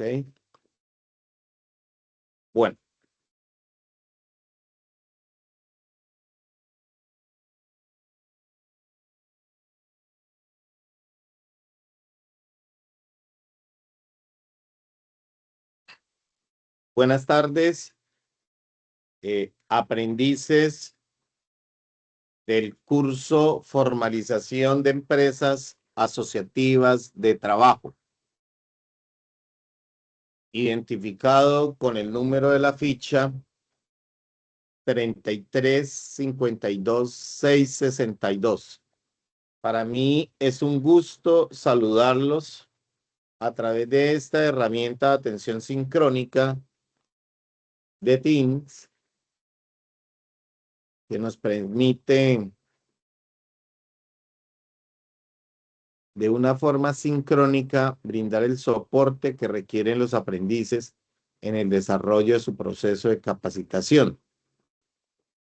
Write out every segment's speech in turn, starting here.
¿Ok? Bueno. Buenas tardes, aprendices del curso Formalización de Empresas Asociativas de Trabajo, identificado con el número de la ficha 33-52-662. Para mí es un gusto saludarlos a través de esta herramienta de atención sincrónica de Teams que nos permite de una forma sincrónica brindar el soporte que requieren los aprendices en el desarrollo de su proceso de capacitación.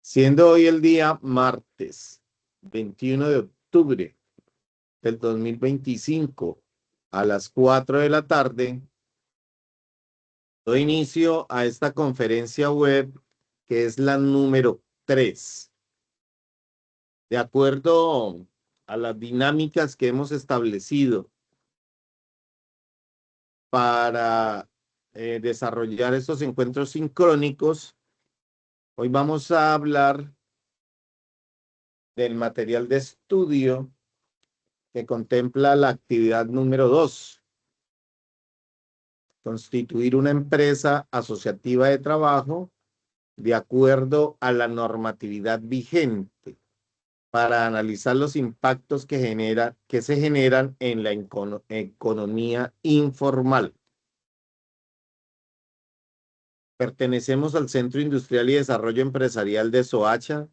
Siendo hoy el día martes 21 de octubre del 2025 a las 4 de la tarde, doy inicio a esta conferencia web que es la número 3. De acuerdo a las dinámicas que hemos establecido para desarrollar estos encuentros sincrónicos, hoy vamos a hablar del material de estudio que contempla la actividad número 2, constituir una empresa asociativa de trabajo de acuerdo a la normatividad vigente para analizar los impactos que se generan en la economía informal. Pertenecemos al Centro Industrial y Desarrollo Empresarial de Soacha,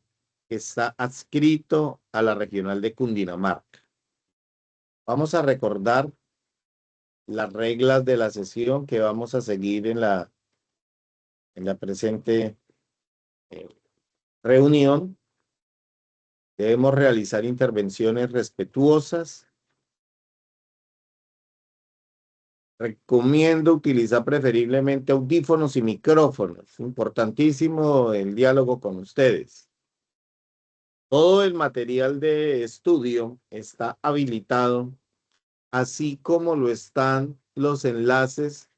que está adscrito a la regional de Cundinamarca. Vamos a recordar las reglas de la sesión que vamos a seguir en la presente reunión. Debemos realizar intervenciones respetuosas. Recomiendo utilizar preferiblemente audífonos y micrófonos. Importantísimo el diálogo con ustedes. Todo el material de estudio está habilitado, así como lo están los enlaces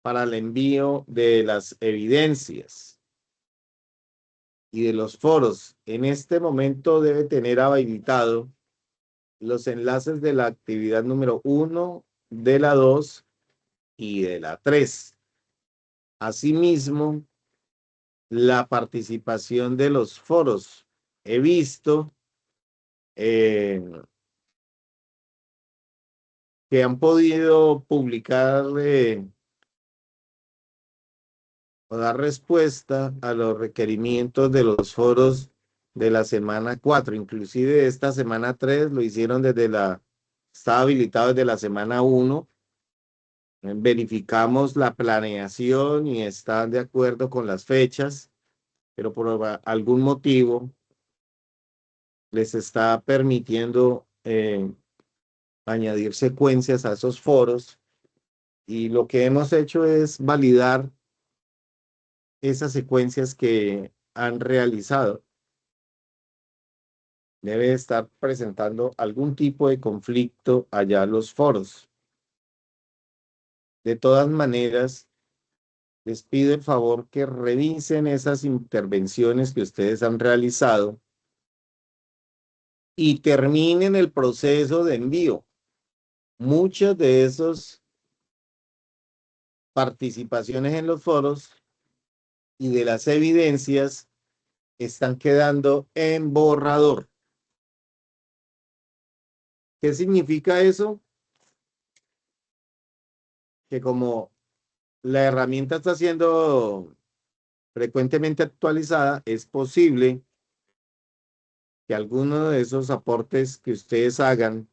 para el envío de las evidencias y de los foros. En este momento debe tener habilitado los enlaces de la actividad número 1, de la 2 y de la 3. Asimismo, la participación de los foros. He visto que han podido publicar o dar respuesta a los requerimientos de los foros de la semana 4. Inclusive esta semana 3 lo hicieron estaba habilitado desde la semana 1. Verificamos la planeación y están de acuerdo con las fechas, pero por algún motivo les está permitiendo añadir secuencias a esos foros, y lo que hemos hecho es validar esas secuencias que han realizado. Debe estar presentando algún tipo de conflicto allá los foros. De todas maneras, les pido el favor que revisen esas intervenciones que ustedes han realizado y terminen el proceso de envío. Muchas de esas participaciones en los foros y de las evidencias están quedando en borrador. ¿Qué significa eso? Que como la herramienta está siendo frecuentemente actualizada, es posible que alguno de esos aportes que ustedes hagan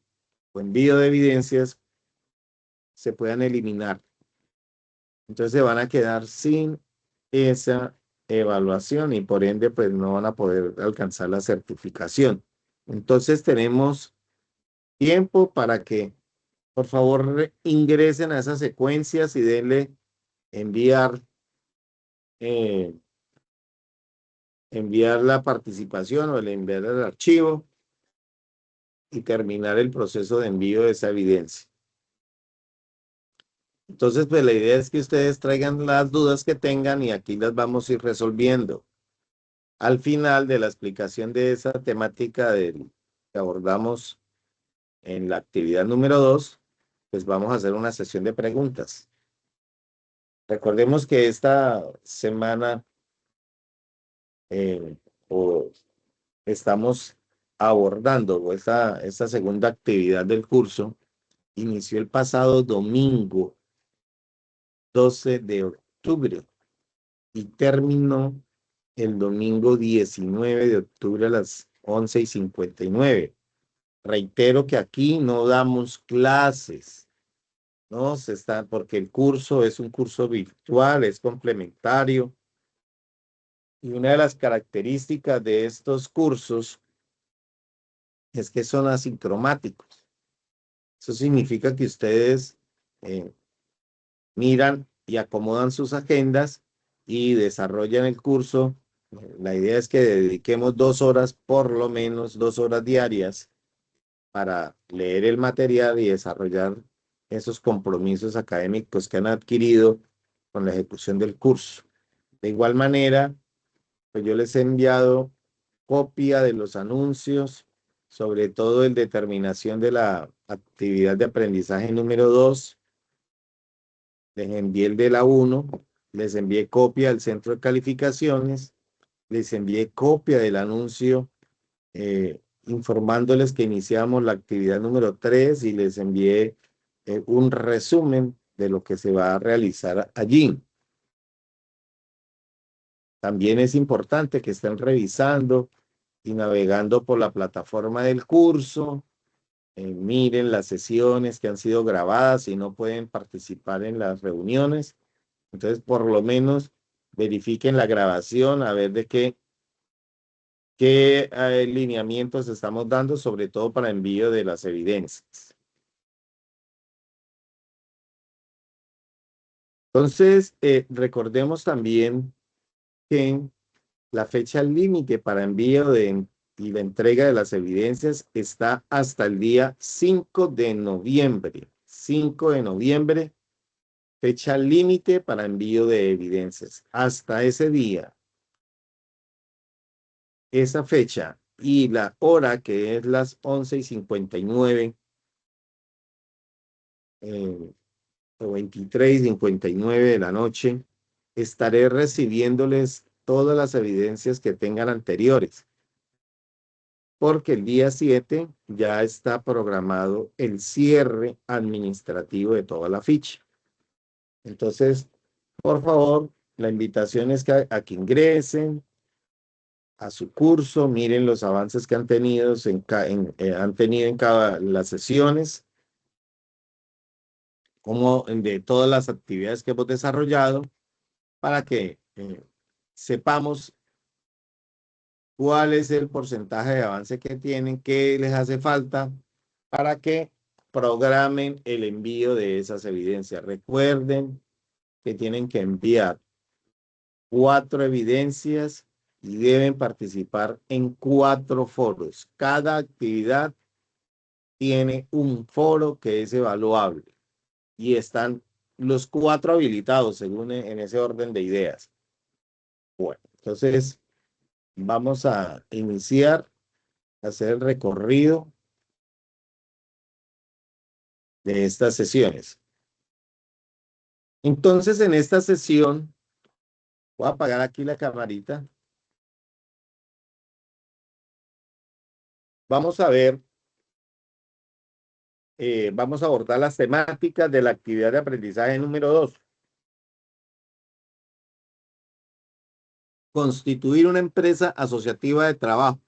o envío de evidencias se puedan eliminar. Entonces se van a quedar sin esa evaluación y por ende pues no van a poder alcanzar la certificación. Entonces tenemos tiempo para que Por favor, ingresen a esas secuencias y denle enviar, eh, enviar la participación o el enviar el archivo y terminar el proceso de envío de esa evidencia. Entonces, pues la idea es que ustedes traigan las dudas que tengan y aquí las vamos a ir resolviendo. Al final de la explicación de esa temática que abordamos en la actividad número 2, pues vamos a hacer una sesión de preguntas. Recordemos que esta semana eh, o estamos abordando o esta segunda actividad del curso inició el pasado domingo 12 de octubre y terminó el domingo 19 de octubre a las 11:59. Reitero que aquí no damos clases, ¿no? Porque el curso es un curso virtual, es complementario. Y una de las características de estos cursos es que son asincromáticos. Eso significa que ustedes eh, miran y acomodan sus agendas y desarrollan el curso. La idea es que dediquemos 2 horas, por lo menos 2 horas diarias, para leer el material y desarrollar esos compromisos académicos que han adquirido con la ejecución del curso. De igual manera, pues yo les he enviado copia de los anuncios, sobre todo en determinación de la actividad de aprendizaje número 2. Les envié el de la 1, les envié copia al centro de calificaciones, les envié copia del anuncio informándoles que iniciamos la actividad número 3 y les envié un resumen de lo que se va a realizar allí. También es importante que estén revisando y navegando por la plataforma del curso. Miren las sesiones que han sido grabadas y no pueden participar en las reuniones. Entonces, por lo menos verifiquen la grabación a ver de qué lineamientos estamos dando, sobre todo para envío de las evidencias. Entonces, recordemos también que la fecha límite para envío y la entrega de las evidencias está hasta el día 5 de noviembre. 5 de noviembre, fecha límite para envío de evidencias. Hasta ese día, esa fecha y la hora, que es las 11:59 o 23:59 de la noche, estaré recibiéndoles todas las evidencias que tengan anteriores, porque el día 7 ya está programado el cierre administrativo de toda la ficha. Entonces, por favor, la invitación es a que ingresen a su curso, miren los avances que han tenido han tenido en cada las sesiones, como de todas las actividades que hemos desarrollado, para que sepamos cuál es el porcentaje de avance que tienen, qué les hace falta para que programen el envío de esas evidencias. Recuerden que tienen que enviar 4 evidencias y deben participar en 4 foros. Cada actividad tiene un foro que es evaluable y están los 4 habilitados según en ese orden de ideas. Bueno, entonces vamos a iniciar a hacer el recorrido de estas sesiones. Entonces, en esta sesión, voy a apagar aquí la camarita. Vamos a ver, vamos a abordar las temáticas de la actividad de aprendizaje número 2. Constituir una empresa asociativa de trabajo,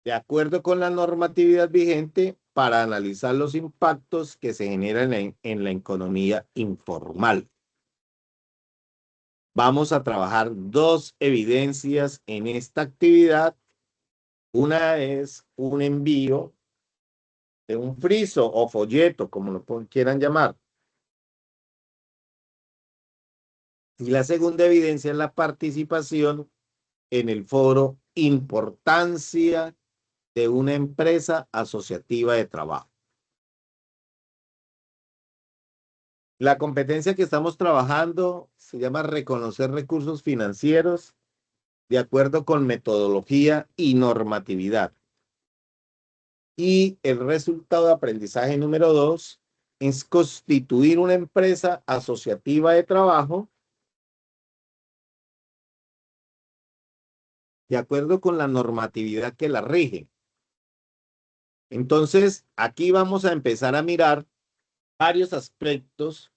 de acuerdo con la normatividad vigente, para analizar los impactos que se generan en la economía informal. Vamos a trabajar 2 evidencias en esta actividad. Una es un envío de un friso o folleto, como lo quieran llamar. Y la segunda evidencia es la participación en el foro Importancia de una empresa asociativa de trabajo. La competencia que estamos trabajando se llama reconocer recursos financieros de acuerdo con metodología y normatividad. Y el resultado de aprendizaje número 2 es constituir una empresa asociativa de trabajo de acuerdo con la normatividad que la rige. Entonces, aquí vamos a empezar a mirar varios aspectos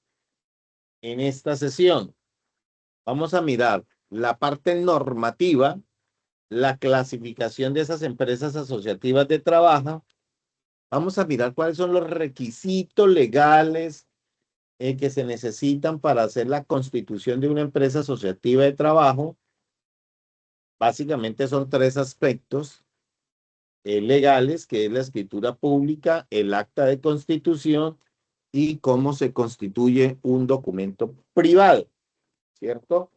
en esta sesión. Vamos a mirar la parte normativa, la clasificación de esas empresas asociativas de trabajo. Vamos a mirar cuáles son los requisitos legales que se necesitan para hacer la constitución de una empresa asociativa de trabajo. Básicamente son tres aspectos legales, que es la escritura pública, el acta de constitución y cómo se constituye un documento privado, ¿cierto?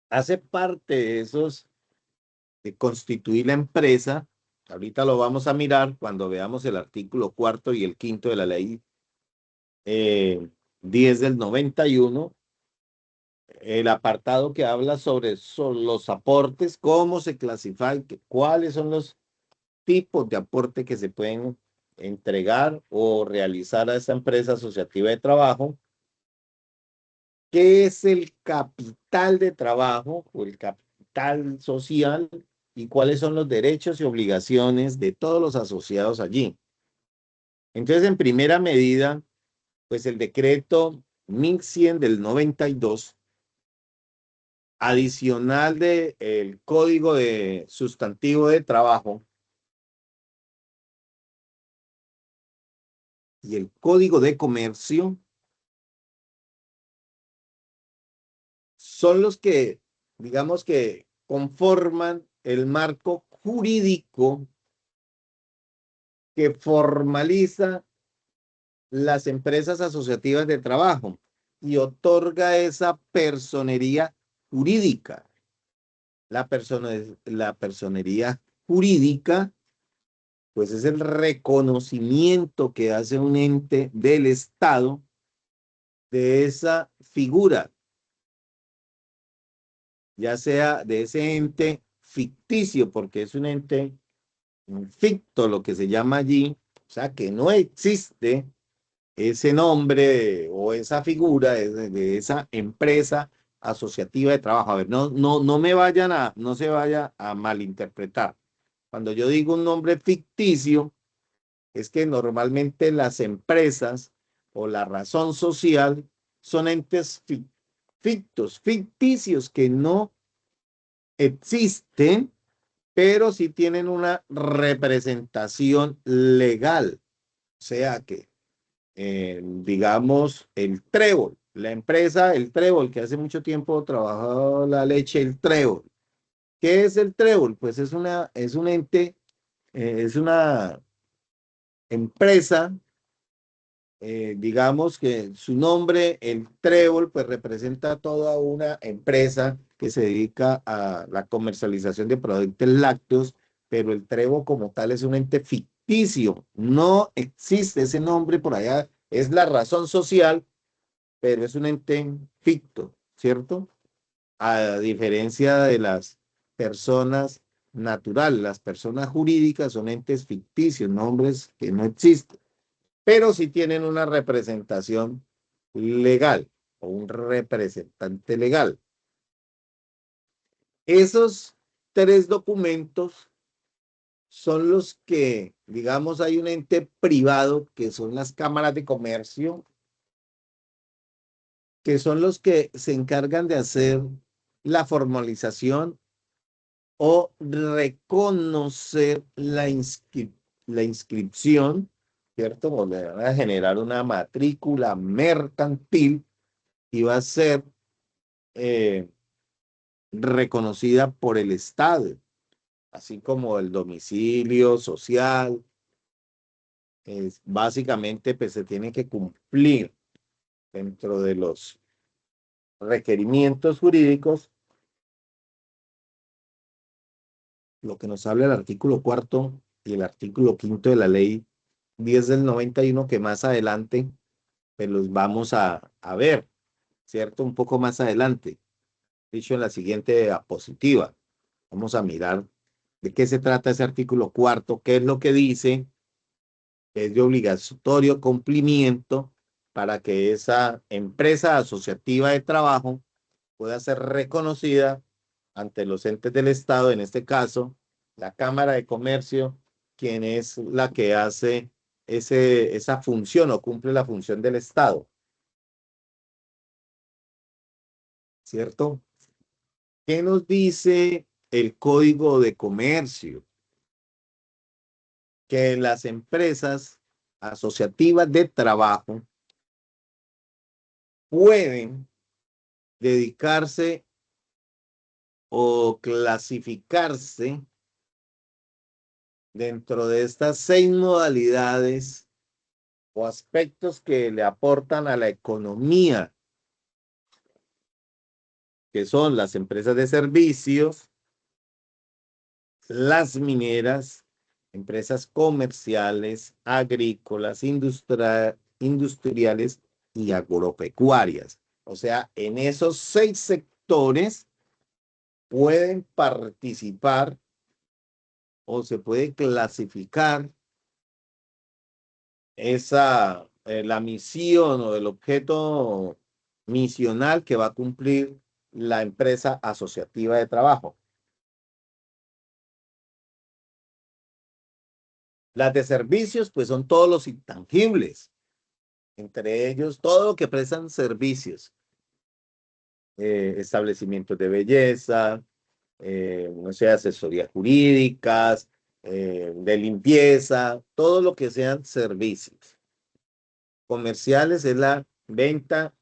Hace parte de esos, de constituir la empresa, ahorita lo vamos a mirar cuando veamos el artículo 4 y el 5 de la ley 10 del 91, el apartado que habla sobre los aportes, cómo se clasifican, cuáles son los tipos de aporte que se pueden entregar o realizar a esa empresa asociativa de trabajo, qué es el capital de trabajo o el capital social y cuáles son los derechos y obligaciones de todos los asociados allí. Entonces, en primera medida, pues el decreto 1100 del 92, adicional del Código de Sustantivo de Trabajo y el Código de Comercio, son los que, digamos que conforman el marco jurídico que formaliza las empresas asociativas de trabajo y otorga esa personería jurídica. La personería jurídica, pues es el reconocimiento que hace un ente del Estado de esa figura, ya sea de ese ente ficticio, porque es un ente ficto, lo que se llama allí, o sea, que no existe ese nombre o esa figura de esa empresa asociativa de trabajo. A ver, no me vayan no se vaya a malinterpretar. Cuando yo digo un nombre ficticio, es que normalmente las empresas o la razón social son entes ficticios que no existen, pero sí tienen una representación legal. O sea que digamos, el Trébol, la empresa El Trébol, que hace mucho tiempo trabajó la leche El Trébol. ¿Qué es el Trébol? Pues es un ente, es una empresa, digamos que su nombre, el Trébol, pues representa toda una empresa que se dedica a la comercialización de productos lácteos, pero el Trébol como tal es un ente ficticio, no existe ese nombre por allá, es la razón social, pero es un ente ficto, ¿cierto? A diferencia de las personas naturales, las personas jurídicas son entes ficticios, nombres que no existen, pero sí tienen una representación legal o un representante legal. Esos tres documentos son los que, digamos, hay un ente privado que son las cámaras de comercio, que son los que se encargan de hacer la formalización o reconocer la inscripción, ¿cierto? O le van a generar una matrícula mercantil y va a ser eh, reconocida por el Estado. así como el domicilio social. Básicamente, pues se tiene que cumplir dentro de los requerimientos jurídicos lo que nos habla el artículo cuarto y el artículo quinto de la ley 10 del 91, que más adelante pues los vamos a ver, ¿cierto? Un poco más adelante, dicho en la siguiente diapositiva. Vamos a mirar de qué se trata ese artículo cuarto, qué es lo que dice, que es de obligatorio cumplimiento para que esa empresa asociativa de trabajo pueda ser reconocida ante los entes del Estado, en este caso, la Cámara de Comercio, quien es la que hace esa función o cumple la función del Estado, ¿cierto? ¿Qué nos dice el Código de Comercio? Que las empresas asociativas de trabajo pueden dedicarse o clasificarse dentro de estas 6 modalidades o aspectos que le aportan a la economía, que son las empresas de servicios, las mineras, empresas comerciales, agrícolas, industriales y agropecuarias. O sea, en esos 6 sectores pueden participar o se puede clasificar la misión o el objeto misional que va a cumplir la empresa asociativa de trabajo. Las de servicios, pues son todos los intangibles, entre ellos todo lo que prestan servicios, establecimientos de belleza, no sé, asesorías jurídicas, de limpieza, todo lo que sean servicios. Comerciales es la venta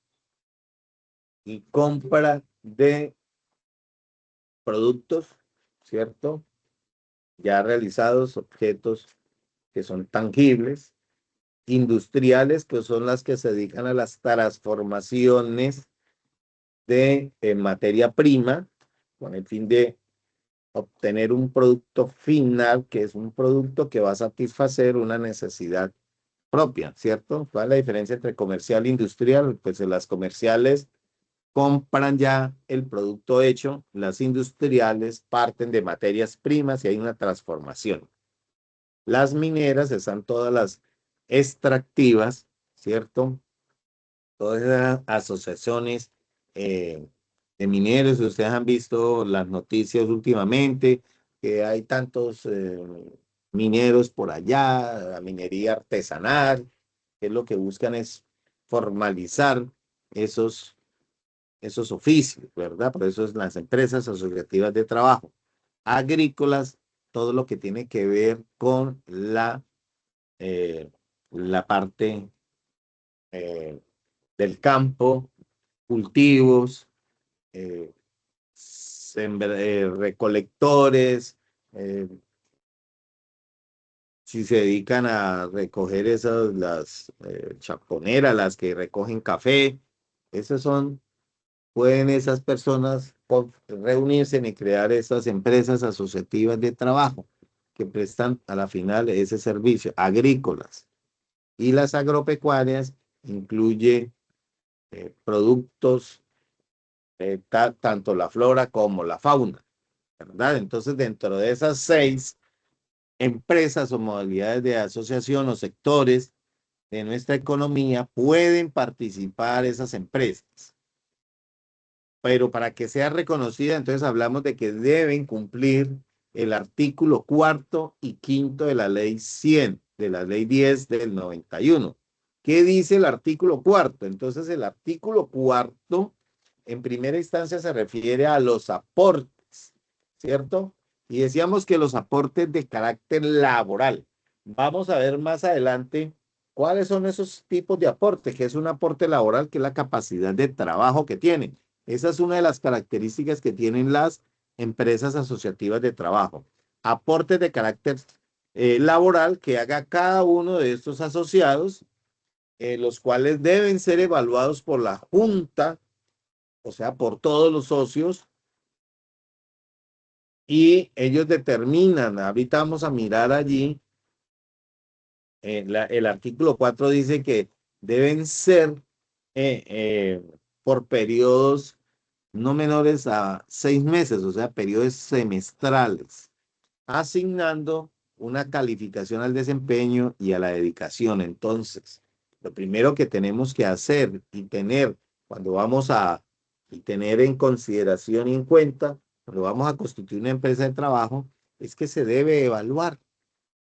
y compra de productos, ¿cierto? Ya realizados, objetos que son tangibles. Industriales, que son las que se dedican a las transformaciones de materia prima, con el fin de obtener un producto final, que es un producto que va a satisfacer una necesidad propia, ¿cierto? ¿Cuál es la diferencia entre comercial e industrial? Pues en las comerciales compran ya el producto hecho, las industriales parten de materias primas y hay una transformación. Las mineras están todas las extractivas, ¿cierto? Todas esas asociaciones de mineros, ustedes han visto las noticias últimamente, que hay tantos mineros por allá, la minería artesanal, que lo que buscan es formalizar esos oficios, ¿verdad? Por eso es las empresas asociativas de trabajo. Agrícolas, todo lo que tiene que ver con la parte del campo, cultivos, eh, recolectores, eh, si se dedican a recoger las chaponeras, las que recogen café, esas pueden esas personas reunirse y crear esas empresas asociativas de trabajo que prestan a la final ese servicio, agrícolas. Y las agropecuarias incluye productos, tanto la flora como la fauna, ¿verdad? Entonces, dentro de esas 6 empresas o modalidades de asociación o sectores de nuestra economía, pueden participar esas empresas. Pero para que sea reconocida, entonces hablamos de que deben cumplir el artículo cuarto y quinto de la ley 100, de la ley 10 del 91. ¿Qué dice el artículo cuarto? Entonces el artículo cuarto en primera instancia se refiere a los aportes, ¿cierto? Y decíamos que los aportes de carácter laboral. Vamos a ver más adelante cuáles son esos tipos de aportes, que es un aporte laboral, que es la capacidad de trabajo que tienen. Esa es una de las características que tienen las empresas asociativas de trabajo. aportes de carácter laboral que haga cada uno de estos asociados, los cuales deben ser evaluados por la junta, o sea, por todos los socios, y ellos determinan, ahorita vamos a mirar allí, el artículo 4 dice que deben ser por periodos no menores a 6 meses, o sea, periodos semestrales, asignando una calificación al desempeño y a la dedicación. Entonces, lo primero que tenemos que hacer y tener cuando vamos a y tener en consideración y en cuenta, cuando vamos a constituir una empresa de trabajo, es que se debe evaluar,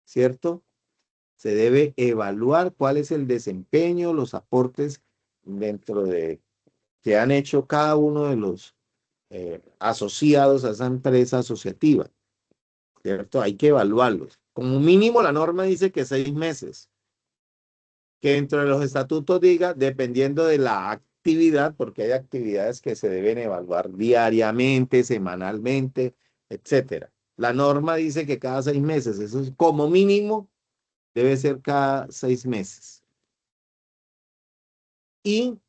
¿cierto? Se debe evaluar cuál es el desempeño, los aportes dentro de que han hecho cada uno de los asociados a esa empresa asociativa, ¿cierto? Hay que evaluarlos. Como mínimo la norma dice que 6 meses, que dentro de los estatutos diga, dependiendo de la actividad, porque hay actividades que se deben evaluar diariamente, semanalmente, etcétera. La norma dice que cada 6 meses, eso es como mínimo, debe ser cada 6 meses. Y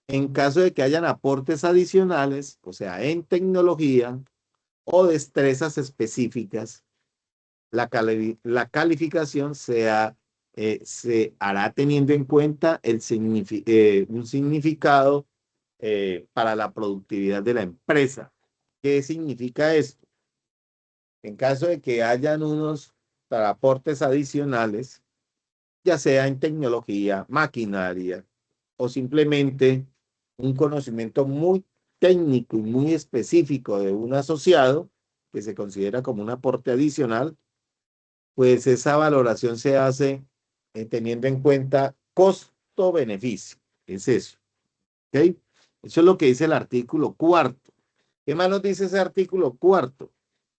en caso de que hayan aportes adicionales, o sea, en tecnología o destrezas específicas, la calificación se hará teniendo en cuenta un significado para la productividad de la empresa. ¿Qué significa esto? En caso de que hayan unos aportes adicionales, ya sea en tecnología, maquinaria o simplemente un conocimiento muy técnico y muy específico de un asociado que se considera como un aporte adicional, pues esa valoración se hace teniendo en cuenta costo-beneficio. Es eso. ¿Ok? Eso es lo que dice el artículo 4. ¿Qué más nos dice ese artículo 4?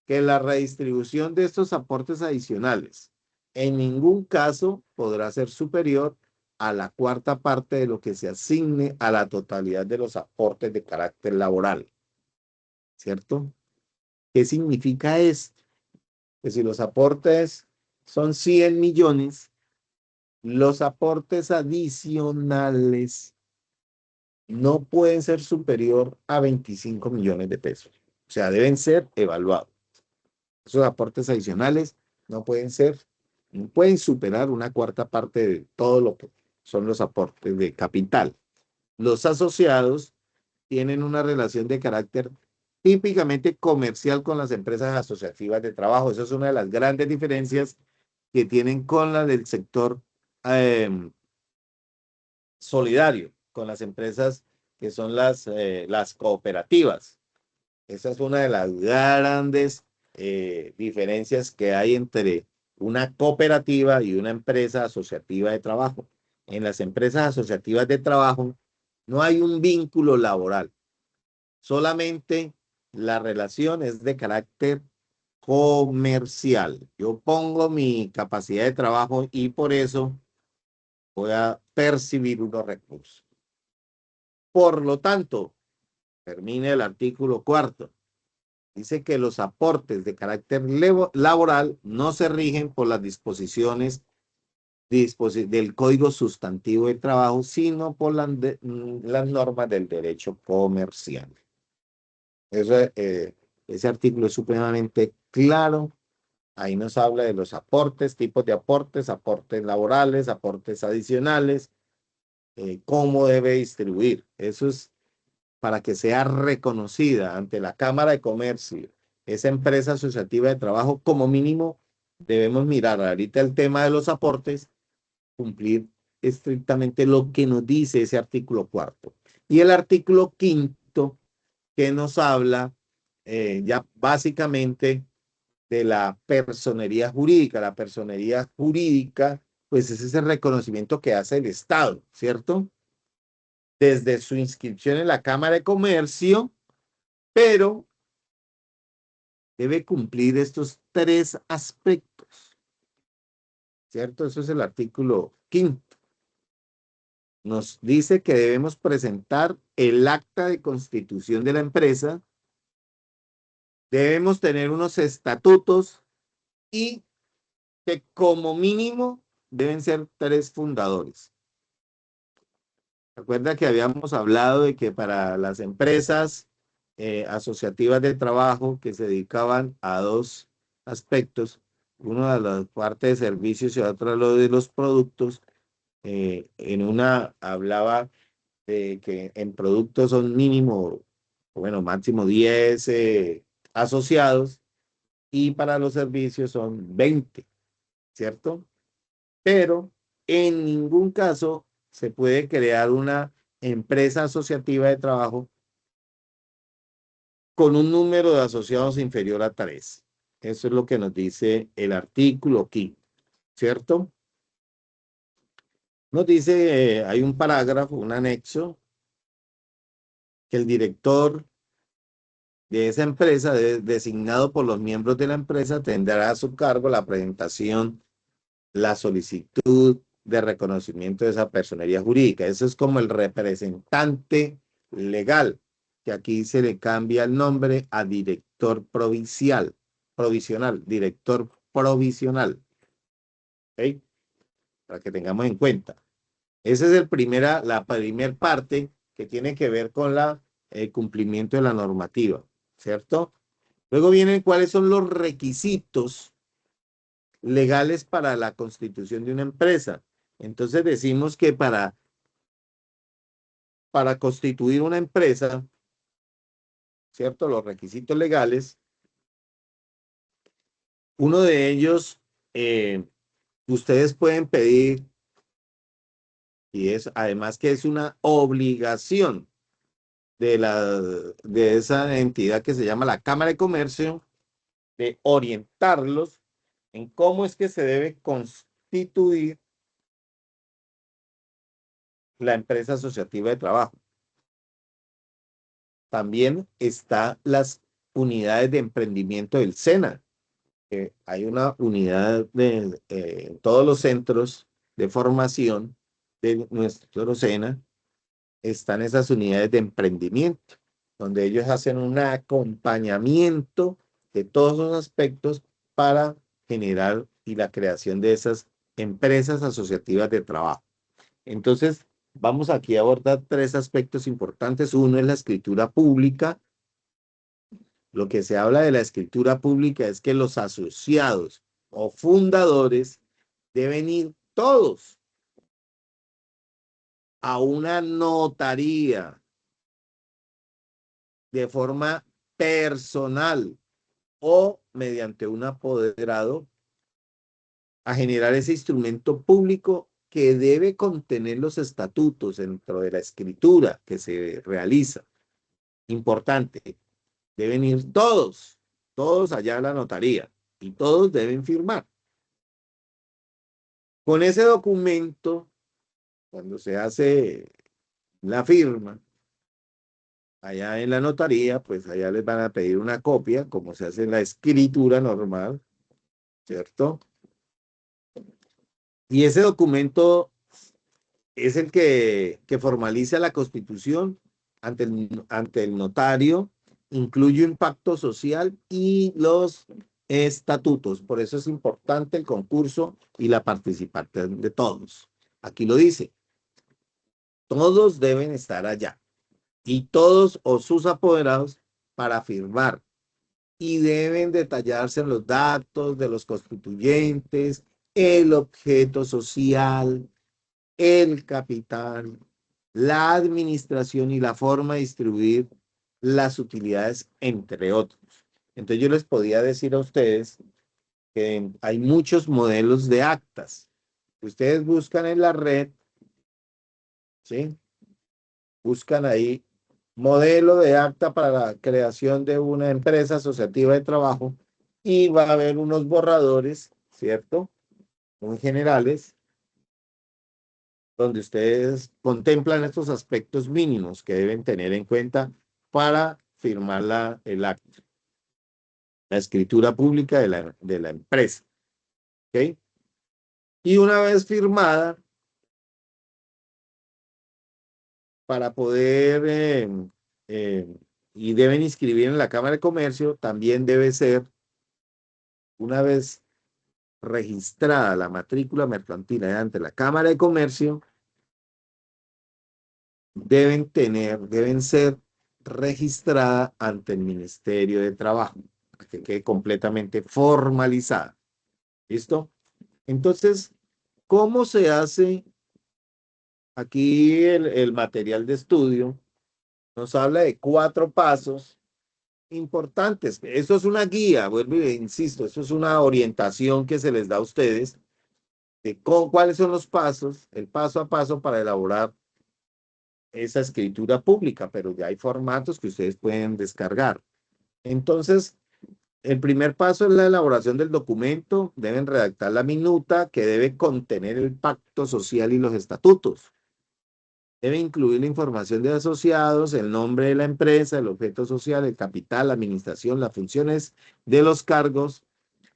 Que la redistribución de estos aportes adicionales en ningún caso podrá ser superior a la cuarta parte de lo que se asigne a la totalidad de los aportes de carácter laboral. ¿Cierto? ¿Qué significa esto? Que si los aportes son 100 millones, los aportes adicionales no pueden ser superior a 25 millones de pesos. O sea, deben ser evaluados. Esos aportes adicionales no pueden superar una cuarta parte de todo lo que son los aportes de capital. Los asociados tienen una relación de carácter típicamente comercial con las empresas asociativas de trabajo. Esa es una de las grandes diferencias que tienen con la del sector solidario, con las empresas que son las cooperativas. Esa es una de las grandes diferencias que hay entre una cooperativa y una empresa asociativa de trabajo. En las empresas asociativas de trabajo no hay un vínculo laboral, solamente la relación es de carácter comercial. Yo pongo mi capacidad de trabajo y por eso voy a percibir unos recursos. Por lo tanto, termina el artículo 4. Dice que los aportes de carácter laboral no se rigen por las disposiciones del Código Sustantivo de Trabajo, sino por las normas del derecho comercial. Ese artículo es supremamente claro. Ahí nos habla de los aportes, tipos de aportes laborales, aportes adicionales, cómo debe distribuir. Eso es para que sea reconocida ante la Cámara de Comercio, esa empresa asociativa de trabajo. Como mínimo debemos mirar ahorita el tema de los aportes, cumplir estrictamente lo que nos dice ese artículo 4. Y el artículo 5 que nos habla ya básicamente de la personería jurídica. La personería jurídica, pues es ese reconocimiento que hace el Estado, ¿cierto? Desde su inscripción en la Cámara de Comercio, pero debe cumplir estos 3 aspectos, ¿cierto? Eso es el artículo 5. Nos dice que debemos presentar el acta de constitución de la empresa, debemos tener unos estatutos y que como mínimo deben ser 3 fundadores. Recuerda que habíamos hablado de que para las empresas asociativas de trabajo que se dedicaban a 2 aspectos, uno a la parte de servicios y otro a lo de los productos, en una hablaba de que en productos son mínimo, bueno, máximo 10 asociados y para los servicios son 20, ¿cierto? Pero en ningún caso se puede crear una empresa asociativa de trabajo con un número de asociados inferior a 3. Eso es lo que nos dice el artículo aquí, ¿cierto? Nos dice, hay un parágrafo, un anexo, que el director de esa empresa, designado por los miembros de la empresa, tendrá a su cargo la presentación, la solicitud de reconocimiento de esa personería jurídica. Eso es como el representante legal, que aquí se le cambia el nombre a director director provisional. ¿Ok? Para que tengamos en cuenta. Esa es la primera parte que tiene que ver con el cumplimiento de la normativa, ¿cierto? Luego vienen cuáles son los requisitos legales para la constitución de una empresa. Entonces decimos que para constituir una empresa, ¿cierto? Los requisitos legales, uno de ellos, ustedes pueden pedir, y es además que es una obligación de esa entidad que se llama la Cámara de Comercio, de orientarlos en cómo es que se debe constituir la empresa asociativa de trabajo. También están las unidades de emprendimiento del SENA. Hay una unidad en todos los centros de formación de nuestro SENA, están esas unidades de emprendimiento, donde ellos hacen un acompañamiento de todos los aspectos para generar y la creación de esas empresas asociativas de trabajo. Entonces, vamos aquí a abordar 3 aspectos importantes. Uno es la escritura pública. Lo que se habla de la escritura pública es que los asociados o fundadores deben ir todos a una notaría de forma personal o mediante un apoderado a generar ese instrumento público que debe contener los estatutos dentro de la escritura que se realiza. Importante, deben ir todos allá a la notaría y todos deben firmar. Con ese documento, cuando se hace la firma, allá en la notaría, pues allá les van a pedir una copia, como se hace en la escritura normal, ¿cierto? Y ese documento es el que formaliza la Constitución ante el notario, incluye impacto social y los estatutos. Por eso es importante el concurso y la participación de todos. Aquí lo dice, todos deben estar allá y todos o sus apoderados para firmar y deben detallarse los datos de los constituyentes, el objeto social, el capital, la administración y la forma de distribuir las utilidades, entre otros. Entonces yo les podía decir a ustedes que hay muchos modelos de actas. Ustedes buscan en la red, ¿sí? Buscan ahí modelo de acta para la creación de una empresa asociativa de trabajo y va a haber unos borradores, ¿cierto? Muy generales, donde ustedes contemplan estos aspectos mínimos que deben tener en cuenta para firmar el acta, la escritura pública de la empresa. ¿Ok? Y una vez firmada, para poder, eh, y deben inscribir en la Cámara de Comercio, también debe ser, una vez registrada la matrícula mercantil ante la Cámara de Comercio, deben ser registradas ante el Ministerio de Trabajo, para que quede completamente formalizada. ¿Listo? Entonces, ¿cómo se hace aquí el material de estudio? Nos habla de 4 pasos importantes. Esto es una guía, vuelvo e insisto, esto es una orientación que se les da a ustedes de cuáles son los pasos, el paso a paso para elaborar esa escritura pública, pero ya hay formatos que ustedes pueden descargar. Entonces, el primer paso es la elaboración del documento. Deben redactar la minuta que debe contener el pacto social y los estatutos. Debe incluir la información de asociados, el nombre de la empresa, el objeto social, el capital, la administración, las funciones de los cargos,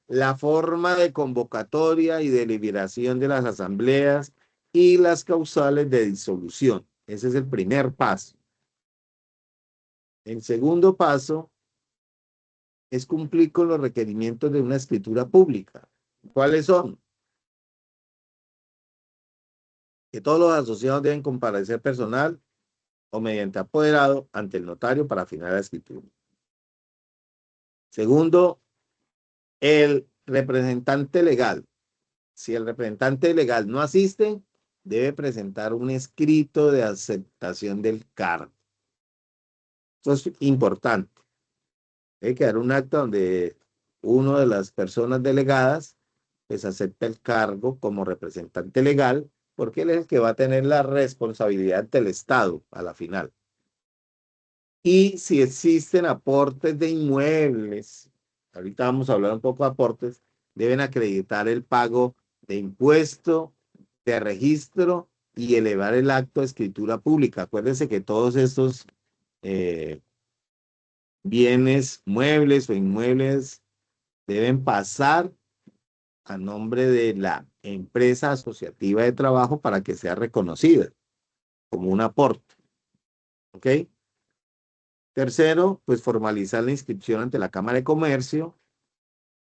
la forma de convocatoria y deliberación de las asambleas y las causales de disolución. Ese es el primer paso. El segundo paso es cumplir con los requerimientos de una escritura pública. ¿Cuáles son? Que todos los asociados deben comparecer personal o mediante apoderado ante el notario para afinar la escritura. Segundo, el representante legal. Si el representante legal no asiste, debe presentar un escrito de aceptación del cargo. Eso es importante. Hay que dar un acta donde una de las personas delegadas pues acepta el cargo como representante legal, porque él es el que va a tener la responsabilidad del Estado a la final. Y si existen aportes de inmuebles, ahorita vamos a hablar un poco de aportes, deben acreditar el pago de impuesto, de registro y elevar el acto de escritura pública. Acuérdense que todos estos bienes, muebles o inmuebles deben pasar a nombre de la empresa asociativa de trabajo para que sea reconocida como un aporte. ¿Ok? Tercero, pues formalizar la inscripción ante la Cámara de Comercio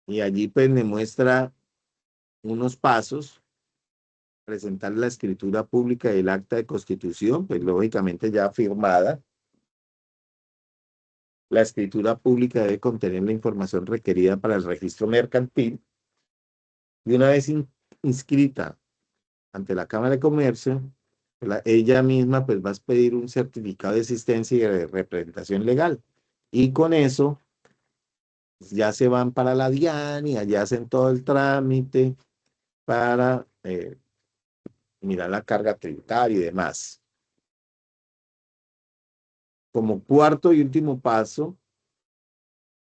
y allí pues me muestra unos pasos, presentar la escritura pública y el acta de constitución, pues lógicamente ya firmada. La escritura pública debe contener la información requerida para el registro mercantil y una vez inscrita ante la Cámara de Comercio, ella misma pues va a pedir un certificado de existencia y de representación legal. Y con eso pues, ya se van para la DIAN y allá hacen todo el trámite para mirar la carga tributaria y demás. Como cuarto y último paso,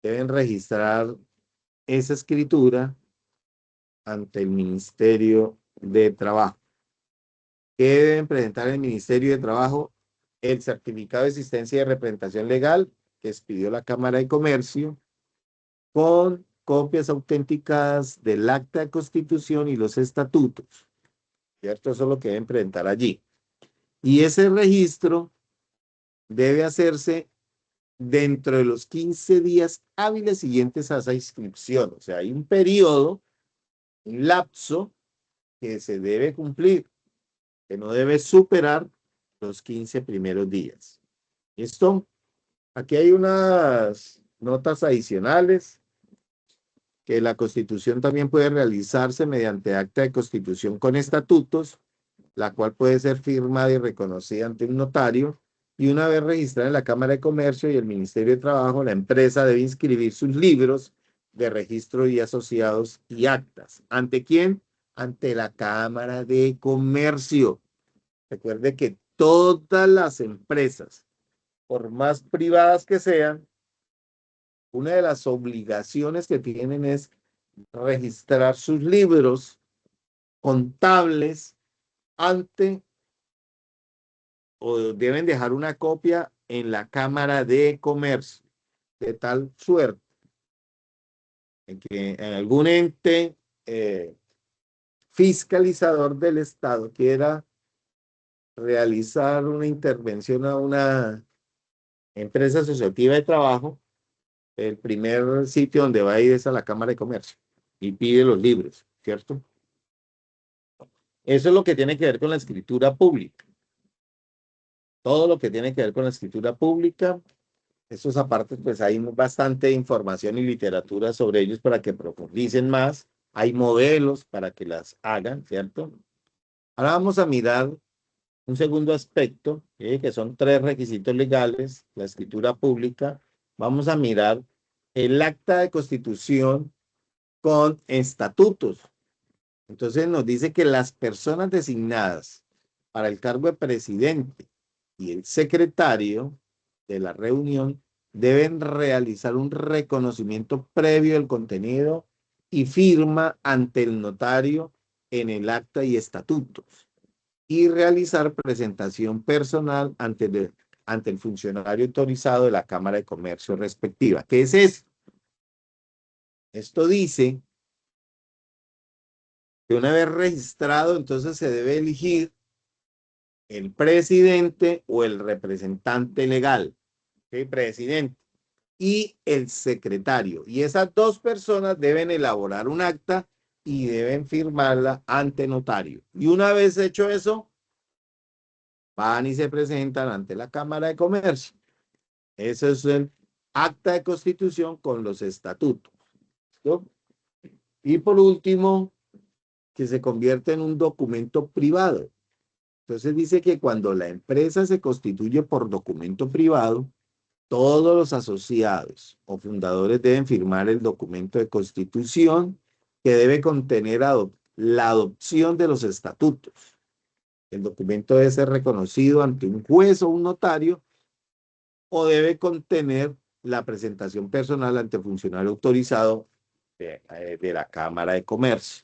deben registrar esa escritura ante el Ministerio de Trabajo. ¿Qué deben presentar el Ministerio de Trabajo? El certificado de existencia y de representación legal que expidió la Cámara de Comercio con copias autenticadas del acta de constitución y los estatutos. ¿Cierto? Eso es lo que deben presentar allí. Y ese registro debe hacerse dentro de los 15 días hábiles siguientes a esa inscripción. O sea, hay un periodo, un lapso que se debe cumplir, que no debe superar los 15 primeros días. ¿Listo? Aquí hay unas notas adicionales que la Constitución también puede realizarse mediante acta de constitución con estatutos, la cual puede ser firmada y reconocida ante un notario, y una vez registrada en la Cámara de Comercio y el Ministerio de Trabajo, la empresa debe inscribir sus libros de registro y asociados y actas. ¿Ante quién? Ante la Cámara de Comercio. Recuerde que todas las empresas, por más privadas que sean, una de las obligaciones que tienen es registrar sus libros contables ante o deben dejar una copia en la Cámara de Comercio, de tal suerte en que en algún ente fiscalizador del Estado quiera realizar una intervención a una empresa asociativa de trabajo, el primer sitio donde va a ir es a la Cámara de Comercio y pide los libros. ¿cierto? Eso es lo que tiene que ver con la escritura pública. Todo lo que tiene que ver con la escritura pública, esos aparte, pues hay bastante información y literatura sobre ellos para que profundicen más. Hay modelos para que las hagan, ¿cierto? Ahora vamos a mirar un segundo aspecto, que son 3 requisitos legales, la escritura pública. Vamos a mirar el acta de constitución con estatutos. Entonces nos dice que las personas designadas para el cargo de presidente y el secretario de la reunión deben realizar un reconocimiento previo del contenido y firma ante el notario en el acta y estatutos y realizar presentación personal ante el funcionario autorizado de la Cámara de Comercio respectiva. ¿Qué es esto? Esto dice que una vez registrado, entonces se debe elegir el presidente o el representante legal, ¿okay? Presidente y el secretario. Y esas 2 personas deben elaborar un acta y deben firmarla ante notario. Y una vez hecho eso, van y se presentan ante la Cámara de Comercio. Ese es el acta de constitución con los estatutos. ¿Listo? Y por último, que se convierte en un documento privado. Entonces dice que cuando la empresa se constituye por documento privado, todos los asociados o fundadores deben firmar el documento de constitución que debe contener la adopción de los estatutos. El documento debe ser reconocido ante un juez o un notario o debe contener la presentación personal ante funcionario autorizado de la Cámara de Comercio.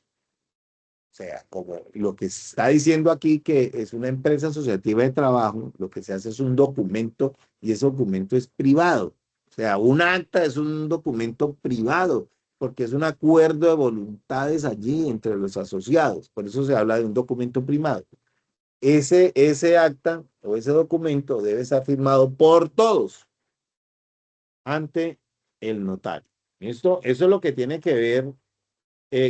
O sea, como lo que se está diciendo aquí, que es una empresa asociativa de trabajo, lo que se hace es un documento y ese documento es privado. O sea, un acta es un documento privado porque es un acuerdo de voluntades allí entre los asociados. Por eso se habla de un documento privado. Ese acta o ese documento debe estar firmado por todos ante el notario. Eso es lo que tiene que ver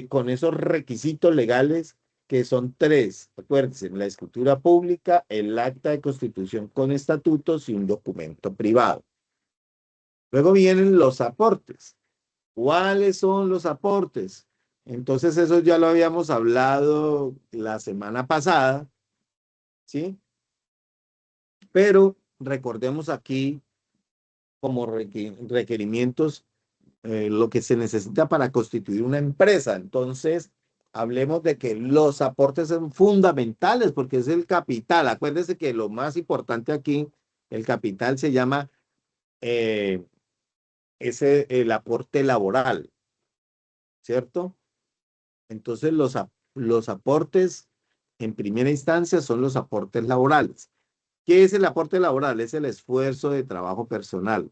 con esos requisitos legales que son 3. Acuérdense, la escritura pública, el acta de constitución con estatutos y un documento privado. Luego vienen los aportes. ¿Cuáles son los aportes? Entonces, eso ya lo habíamos hablado la semana pasada, ¿sí? Pero recordemos aquí como requerimientos lo que se necesita para constituir una empresa. Entonces, hablemos de que los aportes son fundamentales porque es el capital. Acuérdense que lo más importante aquí, el capital se llama el aporte laboral, ¿cierto? Entonces, los aportes en primera instancia son los aportes laborales. ¿Qué es el aporte laboral? Es el esfuerzo de trabajo personal,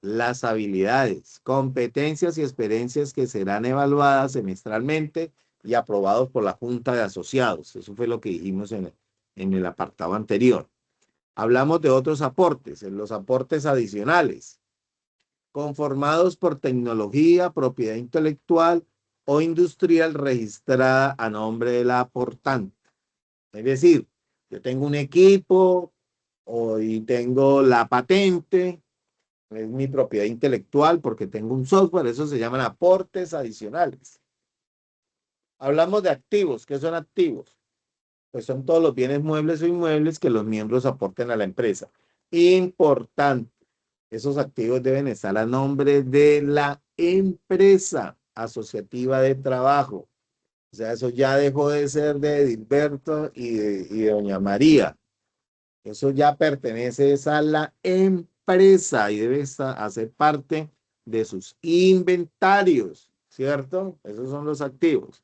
las habilidades, competencias y experiencias que serán evaluadas semestralmente y aprobados por la Junta de Asociados. Eso fue lo que dijimos en el apartado anterior. Hablamos de otros aportes, en los aportes adicionales, conformados por tecnología, propiedad intelectual o industrial registrada a nombre del aportante. Es decir, yo tengo un equipo, hoy tengo la patente, es mi propiedad intelectual porque tengo un software, eso se llaman aportes adicionales. Hablamos de activos. ¿Qué son activos? Pues son todos los bienes muebles o inmuebles que los miembros aporten a la empresa. Importante, esos activos deben estar a nombre de la empresa asociativa de trabajo. O sea, eso ya dejó de ser de Edilberto y de doña María. Eso ya pertenece a la empresa y debe hacer parte de sus inventarios, ¿cierto? Esos son los activos.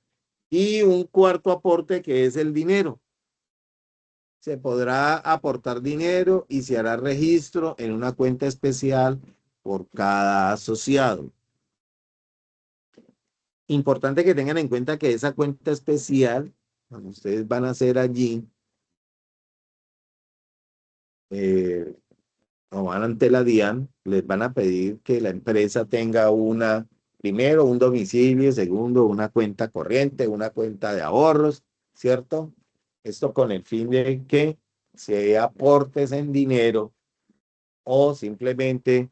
Y un cuarto aporte que es el dinero. Se podrá aportar dinero y se hará registro en una cuenta especial por cada asociado. Importante que tengan en cuenta que esa cuenta especial, cuando ustedes van a hacer allí, o van ante la DIAN, les van a pedir que la empresa tenga una primero, un domicilio, segundo, una cuenta corriente, una cuenta de ahorros, ¿cierto? Esto con el fin de que se aportes en dinero o simplemente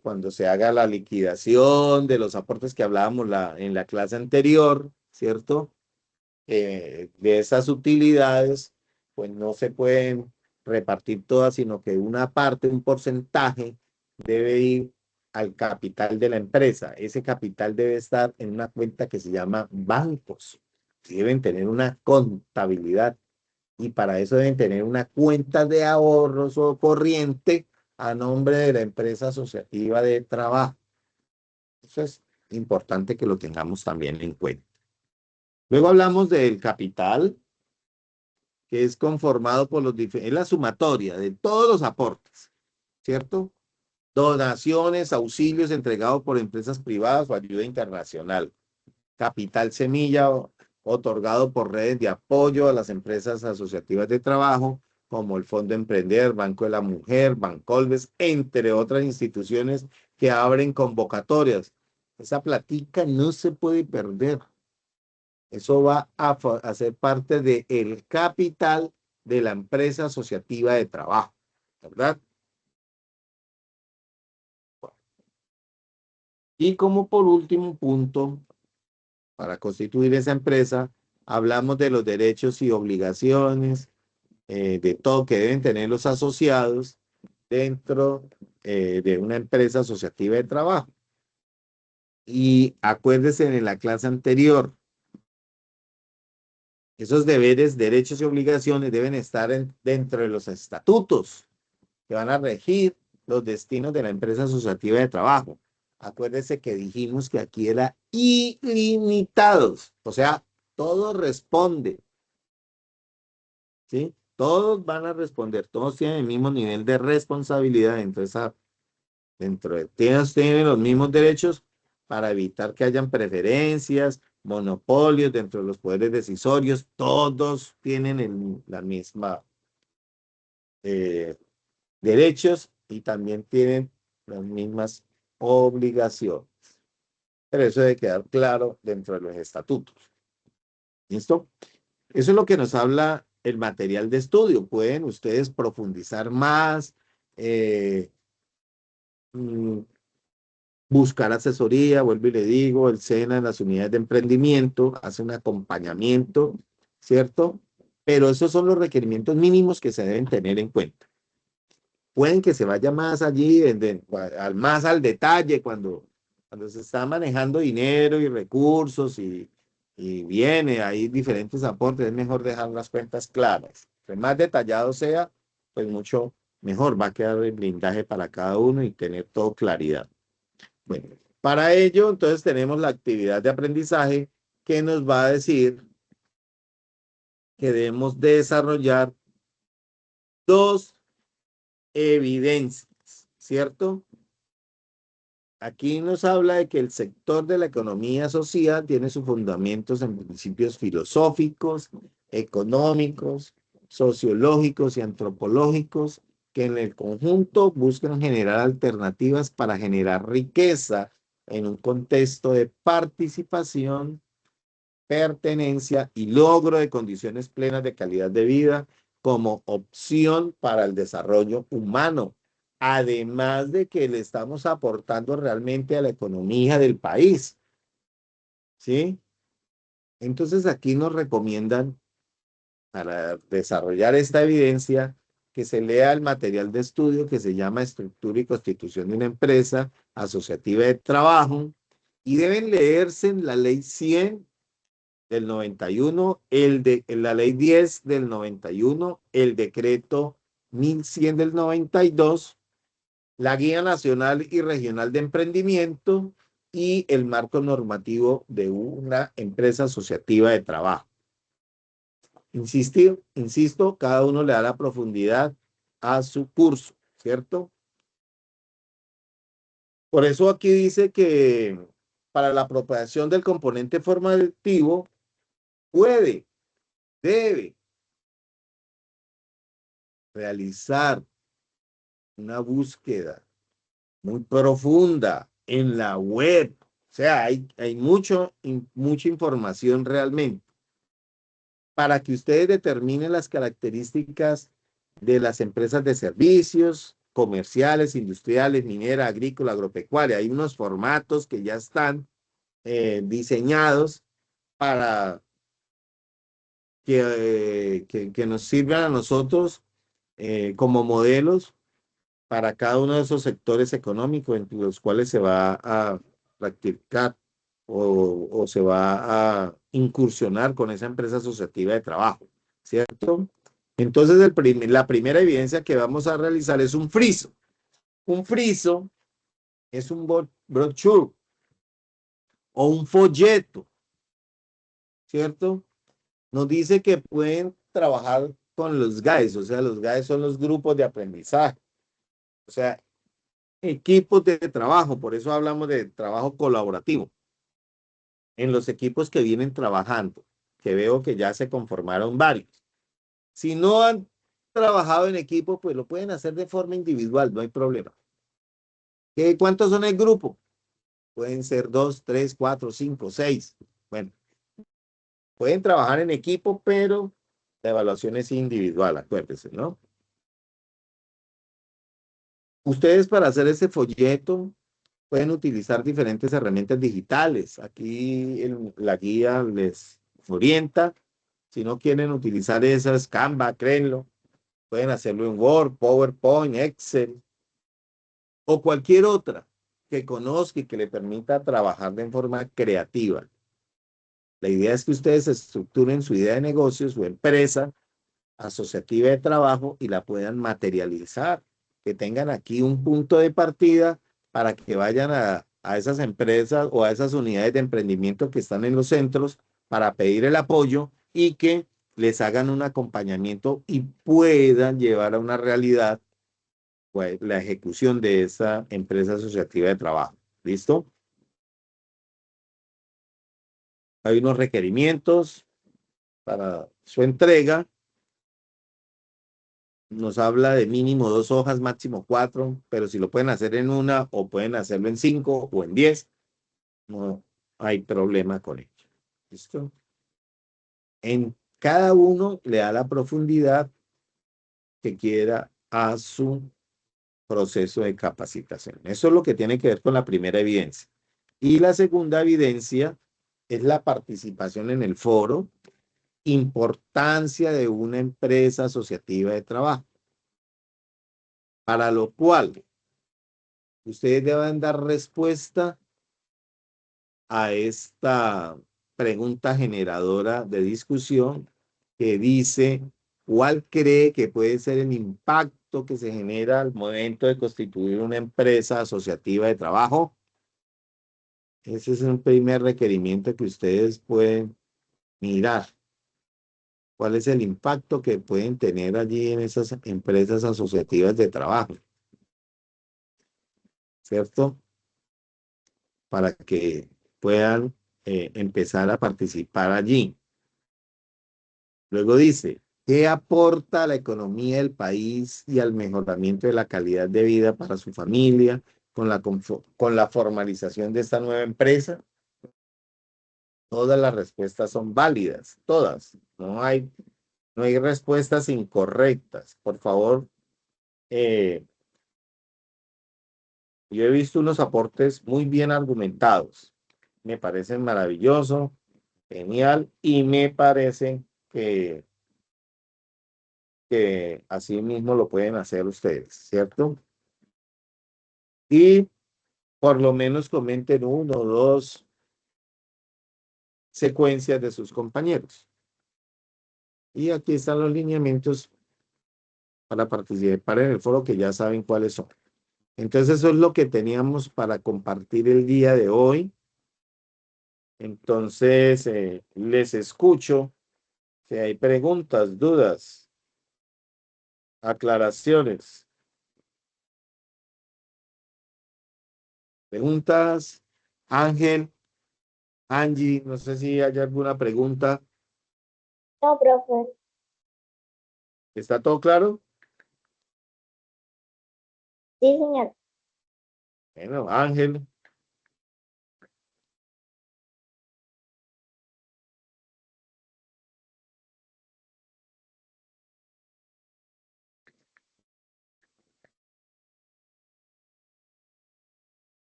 cuando se haga la liquidación de los aportes que hablábamos en la clase anterior, ¿cierto? De esas utilidades, pues no se pueden repartir todas, sino que una parte, un porcentaje, debe ir al capital de la empresa. Ese capital debe estar en una cuenta que se llama bancos. Deben tener una contabilidad y para eso deben tener una cuenta de ahorros o corriente a nombre de la empresa asociativa de trabajo. Eso es importante que lo tengamos también en cuenta. Luego hablamos del capital, que es conformado por es la sumatoria de todos los aportes, ¿cierto? Donaciones, auxilios entregados por empresas privadas o ayuda internacional. Capital semilla otorgado por redes de apoyo a las empresas asociativas de trabajo, como el Fondo Emprender, Banco de la Mujer, Bancolves, entre otras instituciones que abren convocatorias. Esa platica no se puede perder. Eso va a ser parte del capital de la empresa asociativa de trabajo, ¿verdad? Y como por último punto, para constituir esa empresa, hablamos de los derechos y obligaciones, de todo que deben tener los asociados dentro de una empresa asociativa de trabajo. Y acuérdense en la clase anterior, esos deberes, derechos y obligaciones deben estar dentro de los estatutos que van a regir los destinos de la empresa asociativa de trabajo. Acuérdese que dijimos que aquí era ilimitados, o sea, todo responde, ¿sí? Todos van a responder, todos tienen el mismo nivel de responsabilidad dentro de todos tienen los mismos derechos para evitar que hayan preferencias, monopolios dentro de los poderes decisorios, todos tienen la misma derechos y también tienen las mismas obligaciones. Pero eso debe quedar claro dentro de los estatutos. ¿Listo? Eso es lo que nos habla el material de estudio. Pueden ustedes profundizar más, eh, mm, buscar asesoría, vuelvo y le digo, el SENA en las unidades de emprendimiento hace un acompañamiento, ¿cierto? Pero esos son los requerimientos mínimos que se deben tener en cuenta. Pueden que se vaya más allí, más al detalle, cuando se está manejando dinero y recursos y viene, hay diferentes aportes, es mejor dejar las cuentas claras. Entre más detallado sea, pues mucho mejor va a quedar el blindaje para cada uno y tener todo claridad. Bueno, para ello, entonces tenemos la actividad de aprendizaje que nos va a decir que debemos desarrollar dos evidencias, ¿cierto? Aquí nos habla de que el sector de la economía social tiene sus fundamentos en principios filosóficos, económicos, sociológicos y antropológicos que en el conjunto buscan generar alternativas para generar riqueza en un contexto de participación, pertenencia y logro de condiciones plenas de calidad de vida como opción para el desarrollo humano, además de que le estamos aportando realmente a la economía del país, ¿sí? Entonces aquí nos recomiendan para desarrollar esta evidencia que se lea el material de estudio que se llama Estructura y Constitución de una empresa asociativa de trabajo y deben leerse en la ley 100 del 91, la ley 10 del 91, el decreto 1100 del 92, la Guía Nacional y Regional de Emprendimiento y el marco normativo de una empresa asociativa de trabajo. Insisto, cada uno le da la profundidad a su curso, ¿cierto? Por eso aquí dice que para la apropiación del componente formativo puede, debe realizar una búsqueda muy profunda en la web, sea, hay mucha información realmente para que ustedes determinen las características de las empresas de servicios, comerciales, industriales, minera, agrícola, agropecuaria. Hay unos formatos que ya están diseñados para que nos sirvan a nosotros como modelos para cada uno de esos sectores económicos entre los cuales se va a practicar o se va a incursionar con esa empresa asociativa de trabajo, ¿cierto? Entonces, la primera evidencia que vamos a realizar es un friso. Un friso es un brochure o un folleto, ¿cierto? Nos dice que pueden trabajar con los GAES, o sea, los GAES son los grupos de aprendizaje, o sea, equipos de trabajo, por eso hablamos de trabajo colaborativo. En los equipos que vienen trabajando, que veo que ya se conformaron varios. Si no han trabajado en equipo, pues lo pueden hacer de forma individual, no hay problema. ¿Cuántos son el grupo? Pueden ser 2, 3, 4, 5, 6. Bueno, pueden trabajar en equipo, pero la evaluación es individual, acuérdense, ¿no? Ustedes para hacer ese folleto pueden utilizar diferentes herramientas digitales. Aquí la guía les orienta. Si no quieren utilizar esas, Canva, créenlo. Pueden hacerlo en Word, PowerPoint, Excel o cualquier otra que conozca y que le permita trabajar de forma creativa. La idea es que ustedes estructuren su idea de negocio, su empresa asociativa de trabajo y la puedan materializar, que tengan aquí un punto de partida para que vayan a esas empresas o a esas unidades de emprendimiento que están en los centros para pedir el apoyo y que les hagan un acompañamiento y puedan llevar a una realidad pues, la ejecución de esa empresa asociativa de trabajo. ¿Listo? Hay unos requerimientos para su entrega. Nos habla de mínimo 2 hojas, máximo 4, pero si lo pueden hacer en una o pueden hacerlo en 5 o en 10, no hay problema con ello. ¿Listo? En cada uno le da la profundidad que quiera a su proceso de capacitación. Eso es lo que tiene que ver con la primera evidencia. Y la segunda evidencia es la participación en el foro, importancia de una empresa asociativa de trabajo, para lo cual ustedes deben dar respuesta a esta pregunta generadora de discusión que dice, ¿cuál cree que puede ser el impacto que se genera al momento de constituir una empresa asociativa de trabajo? Ese es un primer requerimiento que ustedes pueden mirar. ¿Cuál es el impacto que pueden tener allí en esas empresas asociativas de trabajo? ¿Cierto? Para que puedan empezar a participar allí. Luego dice, ¿qué aporta a la economía del país y al mejoramiento de la calidad de vida para su familia con la formalización de esta nueva empresa? Todas las respuestas son válidas, todas. No hay respuestas incorrectas. Por favor, yo he visto unos aportes muy bien argumentados. Me parecen maravilloso, genial, y me parece que así mismo lo pueden hacer ustedes, ¿cierto? Y por lo menos comenten uno o dos secuencias de sus compañeros. Y aquí están los lineamientos para participar en el foro que ya saben cuáles son. Entonces eso es lo que teníamos para compartir el día de hoy. Entonces les escucho. Si hay preguntas, dudas, aclaraciones, preguntas, Ángel, Angie, no sé si hay alguna pregunta. No, profe. ¿Está todo claro? Sí, señor. Bueno, Ángel,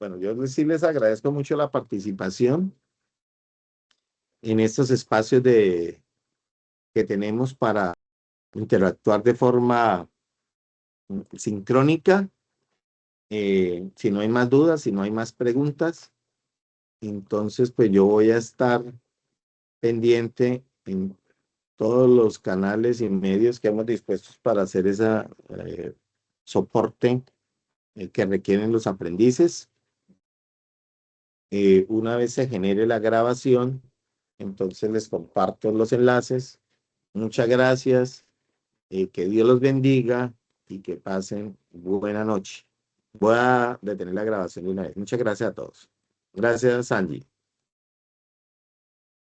Bueno, yo sí les agradezco mucho la participación en estos espacios que tenemos para interactuar de forma sincrónica. Si no hay más dudas, si no hay más preguntas, entonces pues yo voy a estar pendiente en todos los canales y medios que hemos dispuestos para hacer ese soporte que requieren los aprendices. Una vez se genere la grabación, entonces les comparto los enlaces. Muchas gracias, que Dios los bendiga y que pasen buena noche. Voy a detener la grabación de una vez. Muchas gracias a todos. Gracias, Angie.